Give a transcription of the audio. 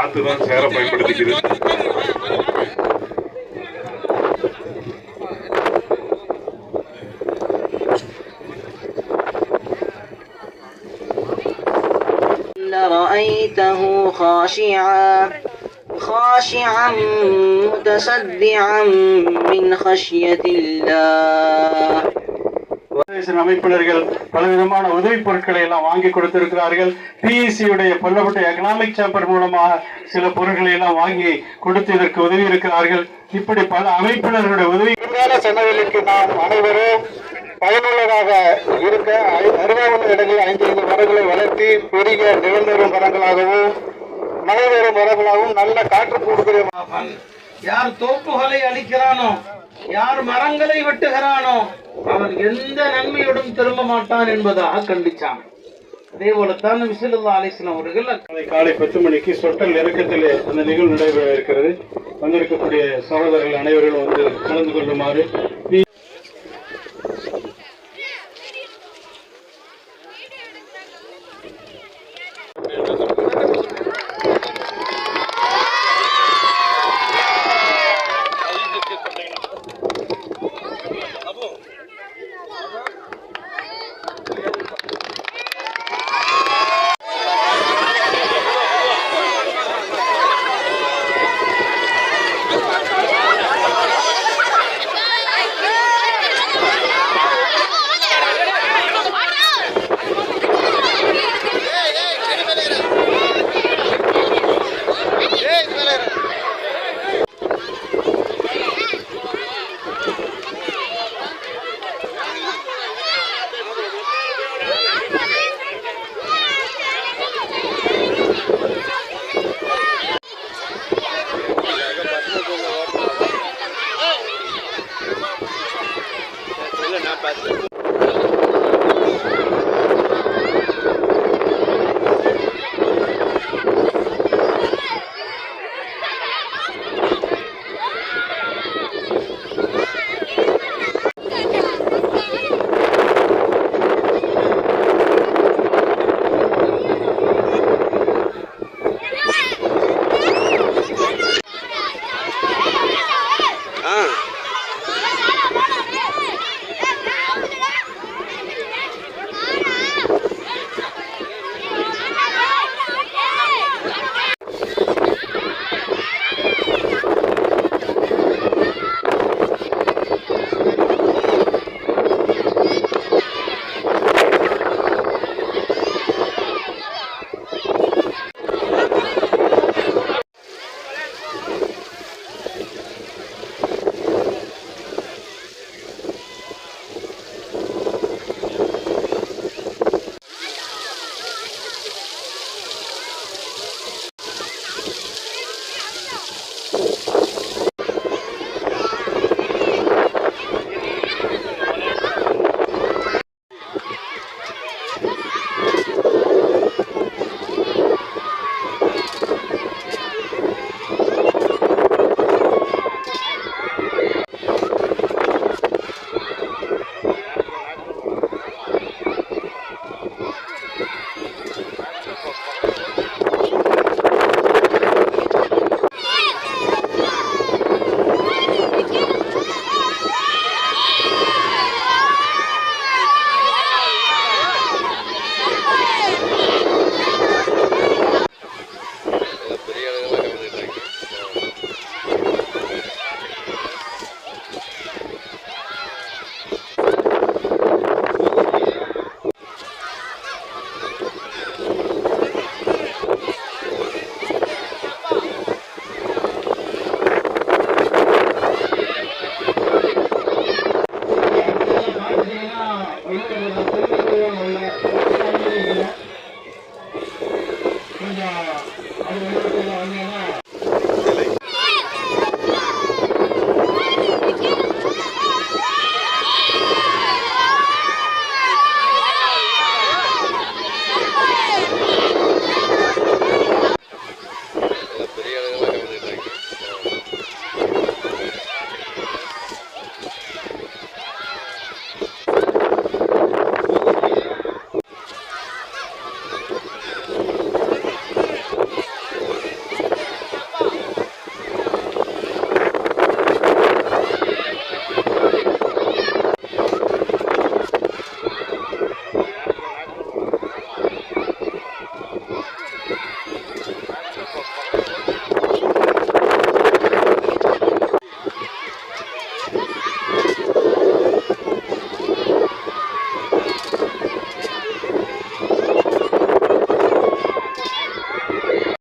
பார்த்துதான் சேர பயன்படுத்திக்கிறது. رأيته خاشعا متصدعا من خشية الله. அமைப்பினர்கள் பலவிதமான உதவி பொருட்களை எல்லாம் வாங்கி கொடுத்திருக்கிறார்கள். பிஇசியுடைய பல்லப்பட்ட எக்கனாமிக் சேம்பர் மூலமாக சில பொருட்களை எல்லாம் வாங்கி கொடுத்து இதற்கு உதவி இருக்கிறார்கள். இப்படி பல அமைப்பினர்களுடைய உதவி சென்னவேலுக்கு நாம் அனைவரும் பயனுள்ளதாக இருக்க அருகாமையுள்ள இடங்களில் 5 மரங்களை வளர்த்தி பெரிய நிழல்தரும் மரங்களாகவும் மழை வரும் மரங்களாகவும் நல்ல காற்று கொடுக்கிற. யார் தோப்புகளை அளிக்கிறானோ, யார் மரங்களை வெட்டுகிறானோ அவன் எந்த நன்மையோடும் திரும்ப மாட்டான் என்பதாக கண்டிச்சான். அதே போலத்தான் நபி ஸல்லல்லாஹு அலைஹி வஸல்லம் அவர்கள் காலை 10 மணிக்கு சொட்டல் இறக்கத்திலே அந்த நிகழ்வு நடைபெற இருக்கிறது. வந்திருக்கக்கூடிய சகோதரர்கள் அனைவரும் வந்து கலந்து கொள்ளுமாறு